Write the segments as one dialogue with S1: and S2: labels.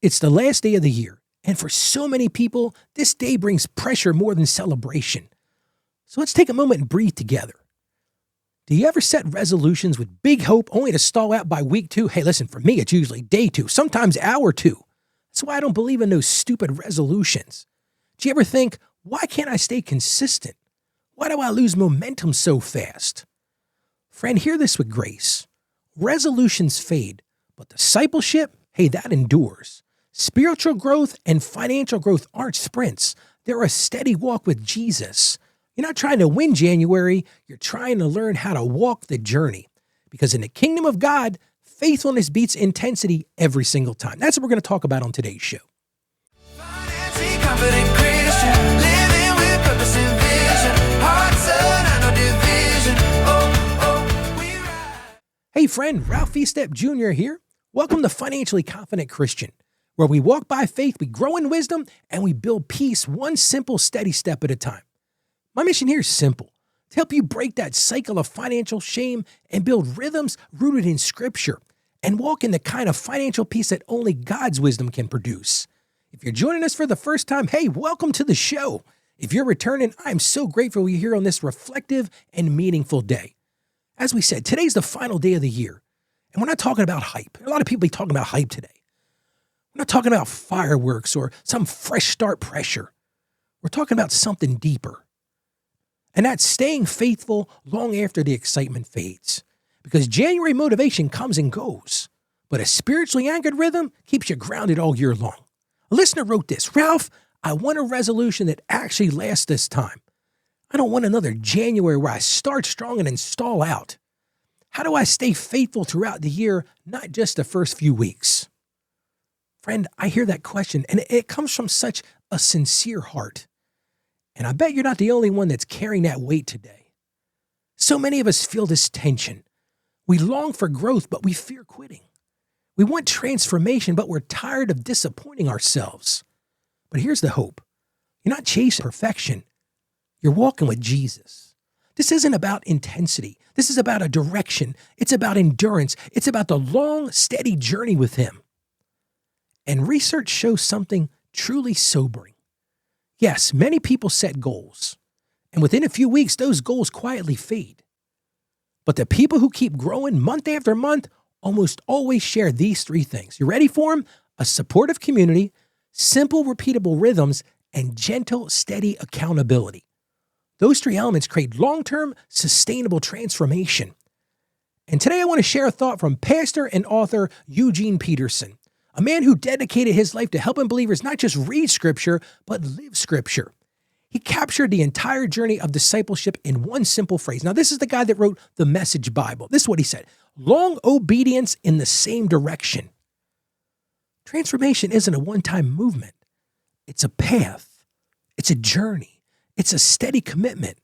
S1: It's the last day of the year, and for so many people, this day brings pressure more than celebration. So let's take a moment and breathe together. Do you ever set resolutions with big hope only to stall out by week 2? Hey, listen, for me, it's usually day 2, sometimes hour 2. That's why I don't believe in those stupid resolutions. Do you ever think, why can't I stay consistent? Why do I lose momentum so fast? Friend, hear this with grace. Resolutions fade, but discipleship, hey, that endures. Spiritual growth and financial growth aren't sprints. They're a steady walk with Jesus. You're not trying to win January. You're trying to learn how to walk the journey. Because in the kingdom of God, faithfulness beats intensity every single time. That's what we're going to talk about on today's show.
S2: Financially confident Christian, living with purpose and vision. Heart, son, I know division. We ride.
S1: Hey friend, Ralph Estep Jr. here. Welcome to Financially Confident Christian, where we walk by faith, we grow in wisdom, and we build peace one simple, steady step at a time. My mission here is simple, to help you break that cycle of financial shame and build rhythms rooted in Scripture and walk in the kind of financial peace that only God's wisdom can produce. If you're joining us for the first time, hey, welcome to the show. If you're returning, I'm so grateful you're here on this reflective and meaningful day. As we said, today's the final day of the year, and we're not talking about hype. A lot of people are talking about hype today. We're not talking about fireworks or some fresh start pressure. We're talking about something deeper. And that's staying faithful long after the excitement fades. Because January motivation comes and goes, but a spiritually anchored rhythm keeps you grounded all year long. A listener wrote this, Ralph, I want a resolution that actually lasts this time. I don't want another January where I start strong and then stall out. How do I stay faithful throughout the year, not just the first few weeks? Friend, I hear that question, and it comes from such a sincere heart. And I bet you're not the only one that's carrying that weight today. So many of us feel this tension. We long for growth, but we fear quitting. We want transformation, but we're tired of disappointing ourselves. But here's the hope. You're not chasing perfection. You're walking with Jesus. This isn't about intensity. This is about a direction. It's about endurance. It's about the long, steady journey with Him. And research shows something truly sobering. Yes, many people set goals, and within a few weeks, those goals quietly fade. But the people who keep growing month after month almost always share these 3 things. You ready for them? A supportive community, simple, repeatable rhythms, and gentle, steady accountability. Those 3 elements create long-term, sustainable transformation. And today I want to share a thought from pastor and author Eugene Peterson, a man who dedicated his life to helping believers not just read Scripture, but live Scripture. He captured the entire journey of discipleship in one simple phrase. Now, this is the guy that wrote the Message Bible. This is what he said, long obedience in the same direction. Transformation isn't a one-time movement. It's a path. It's a journey. It's a steady commitment.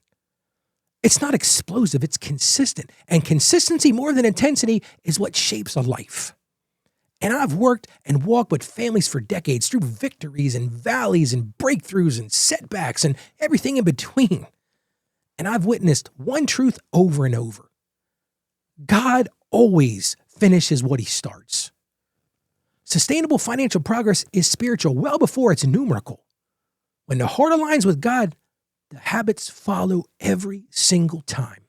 S1: It's not explosive. It's consistent. And consistency more than intensity is what shapes a life. And I've worked and walked with families for decades through victories and valleys and breakthroughs and setbacks and everything in between. And I've witnessed one truth over and over. God always finishes what He starts. Sustainable financial progress is spiritual well before it's numerical. When the heart aligns with God, the habits follow every single time.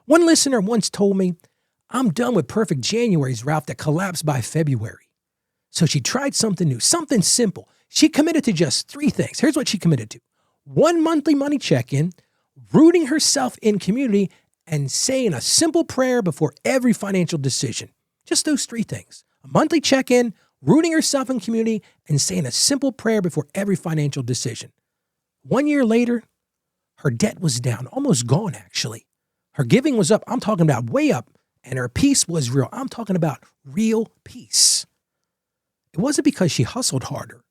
S1: One listener once told me, I'm done with perfect Januaries, Ralph, that collapsed by February. So she tried something new, something simple. She committed to just 3 things. Here's what she committed to. 1 monthly money check-in, rooting herself in community, and saying a simple prayer before every financial decision. Just those 3 things. A monthly check-in, rooting herself in community, and saying a simple prayer before every financial decision. 1 year later, her debt was down, almost gone actually. Her giving was up. I'm talking about way up. And her peace was real. I'm talking about real peace. It wasn't because she hustled harder,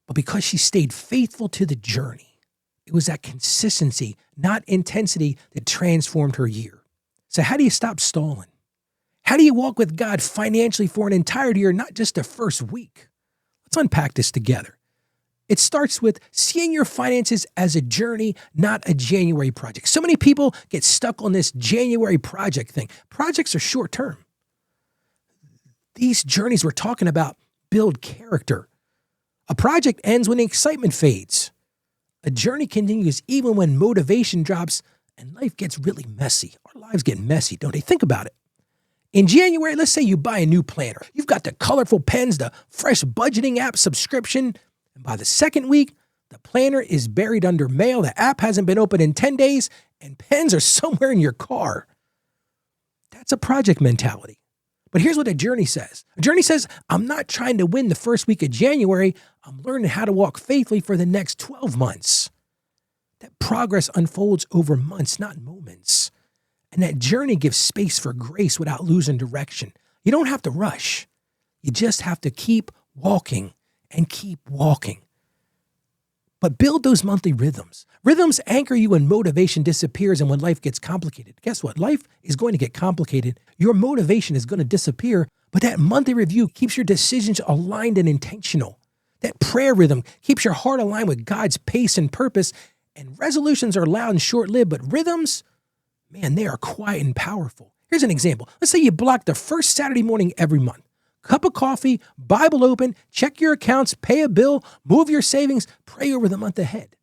S1: but because she stayed faithful to the journey. It was that consistency, not intensity, that transformed her year. So how do you stop stalling? How do you walk with God financially for an entire year, not just the first week? Let's unpack this together. It starts with seeing your finances as a journey, not a January project. So many people get stuck on this January project thing. Projects are short term. These journeys we're talking about build character. A project ends when the excitement fades. A journey continues even when motivation drops and life gets really messy. Our lives get messy, don't they? Think about it. In January, let's say you buy a new planner. You've got the colorful pens, the fresh budgeting app subscription, and by the second week, the planner is buried under mail, the app hasn't been opened in 10 days, and pens are somewhere in your car. That's a project mentality. But here's what a journey says. A journey says, I'm not trying to win the first week of January. I'm learning how to walk faithfully for the next 12 months. That progress unfolds over months, not moments. And that journey gives space for grace without losing direction. You don't have to rush. You just have to keep walking and keep walking. But build those monthly rhythms. Rhythms anchor you when motivation disappears and when life gets complicated. Guess what? Life is going to get complicated. Your motivation is going to disappear, but that monthly review keeps your decisions aligned and intentional. That prayer rhythm keeps your heart aligned with God's pace and purpose. And resolutions are loud and short-lived, but rhythms, man, they are quiet and powerful. Here's an example. Let's say you block the first Saturday morning every month. Cup of coffee, Bible open, check your accounts, pay a bill, move your savings, pray over the month ahead.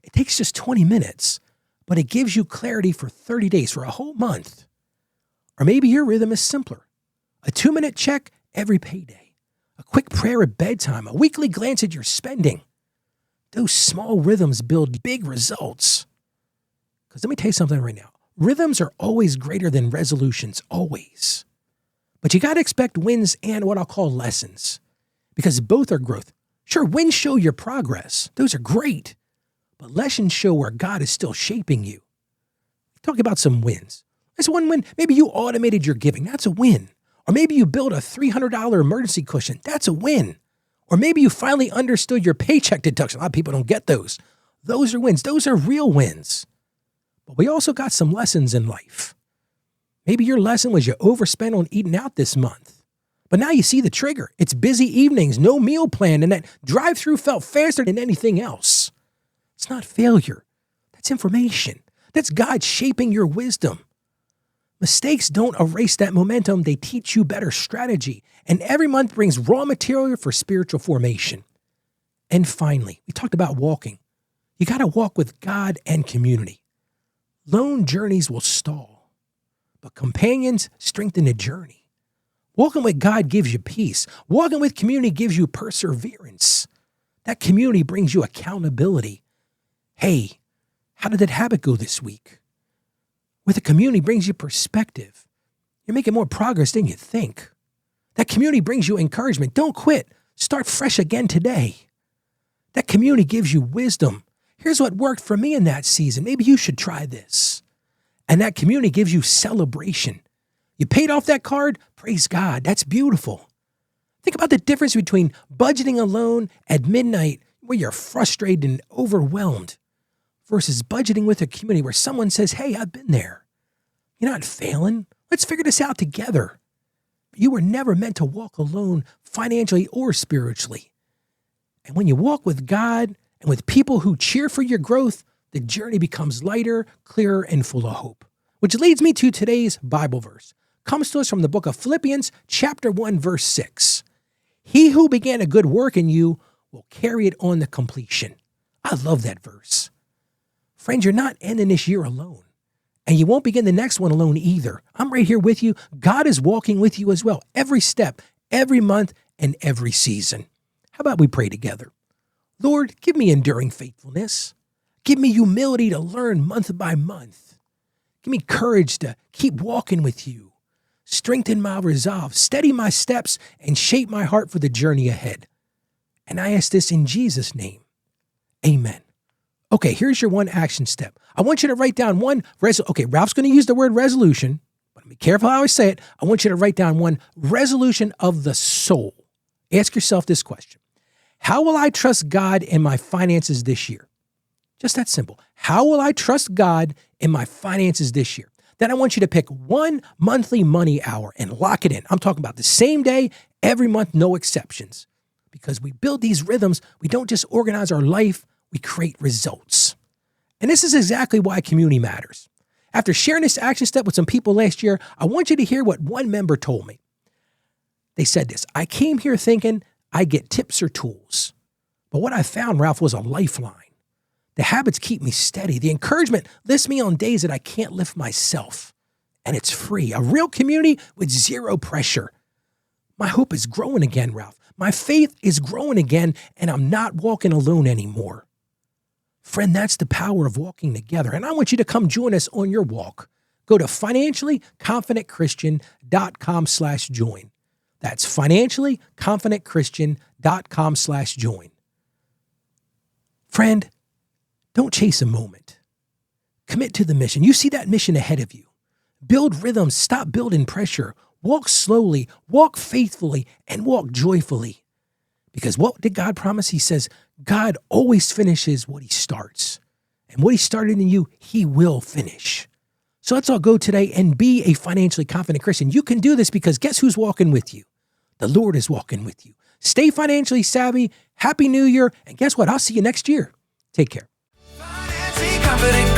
S1: It takes just 20 minutes, but it gives you clarity for 30 days, for a whole month. Or maybe your rhythm is simpler. A 2-minute check every payday, a quick prayer at bedtime, a weekly glance at your spending. Those small rhythms build big results. Because let me tell you something right now. Rhythms are always greater than resolutions, always. But you got to expect wins and what I'll call lessons, because both are growth. Sure, wins show your progress. Those are great. But lessons show where God is still shaping you. Talk about some wins. That's one win. Maybe you automated your giving. That's a win. Or maybe you built a $300 emergency cushion. That's a win. Or maybe you finally understood your paycheck deduction. A lot of people don't get those. Those are wins. Those are real wins. But we also got some lessons in life. Maybe your lesson was you overspent on eating out this month. But now you see the trigger. It's busy evenings, no meal plan, and that drive-through felt faster than anything else. It's not failure. That's information. That's God shaping your wisdom. Mistakes don't erase that momentum. They teach you better strategy. And every month brings raw material for spiritual formation. And finally, we talked about walking. You got to walk with God and community. Lone journeys will stall. But companions strengthen the journey. Walking with God gives you peace. Walking with community gives you perseverance. That community brings you accountability. Hey, how did that habit go this week? With a community brings you perspective. You're making more progress than you think. That community brings you encouragement. Don't quit. Start fresh again today. That community gives you wisdom. Here's what worked for me in that season. Maybe you should try this. And that community gives you celebration. You paid off that card? Praise God. That's beautiful. Think about the difference between budgeting alone at midnight where you're frustrated and overwhelmed versus budgeting with a community where someone says, hey, I've been there. You're not failing. Let's figure this out together. You were never meant to walk alone financially or spiritually. And when you walk with God and with people who cheer for your growth, the journey becomes lighter, clearer, and full of hope. Which leads me to today's Bible verse. Comes to us from the book of Philippians, chapter 1, verse 6. He who began a good work in you will carry it on to completion. I love that verse. Friends, you're not ending this year alone. And you won't begin the next one alone either. I'm right here with you. God is walking with you as well. Every step, every month, and every season. How about we pray together? Lord, give me enduring faithfulness. Give me humility to learn month by month. Give me courage to keep walking with you. Strengthen my resolve, steady my steps, and shape my heart for the journey ahead. And I ask this in Jesus' name. Amen. Okay, here's your one action step. I want you to write down one okay, Ralph's going to use the word resolution, but be careful how I say it. I want you to write down one resolution of the soul. Ask yourself this question. How will I trust God in my finances this year? Just that simple. How will I trust God in my finances this year? Then I want you to pick one monthly money hour and lock it in. I'm talking about the same day, every month, no exceptions. Because we build these rhythms, we don't just organize our life, we create results. And this is exactly why community matters. After sharing this action step with some people last year, I want you to hear what one member told me. They said this: I came here thinking I'd get tips or tools. But what I found, Ralph, was a lifeline. The habits keep me steady. The encouragement lifts me on days that I can't lift myself. And it's free. A real community with zero pressure. My hope is growing again, Ralph. My faith is growing again, and I'm not walking alone anymore. Friend, that's the power of walking together. And I want you to come join us on your walk. Go to financiallyconfidentchristian.com/join. That's financiallyconfidentchristian.com/join. Friend, don't chase a moment. Commit to the mission. You see that mission ahead of you. Build rhythms. Stop building pressure. Walk slowly, walk faithfully, and walk joyfully. Because what did God promise? He says, God always finishes what he starts. And what he started in you, he will finish. So let's all go today and be a financially confident Christian. You can do this because guess who's walking with you? The Lord is walking with you. Stay financially savvy. Happy New Year. And guess what? I'll see you next year. Take care.
S2: Financially confident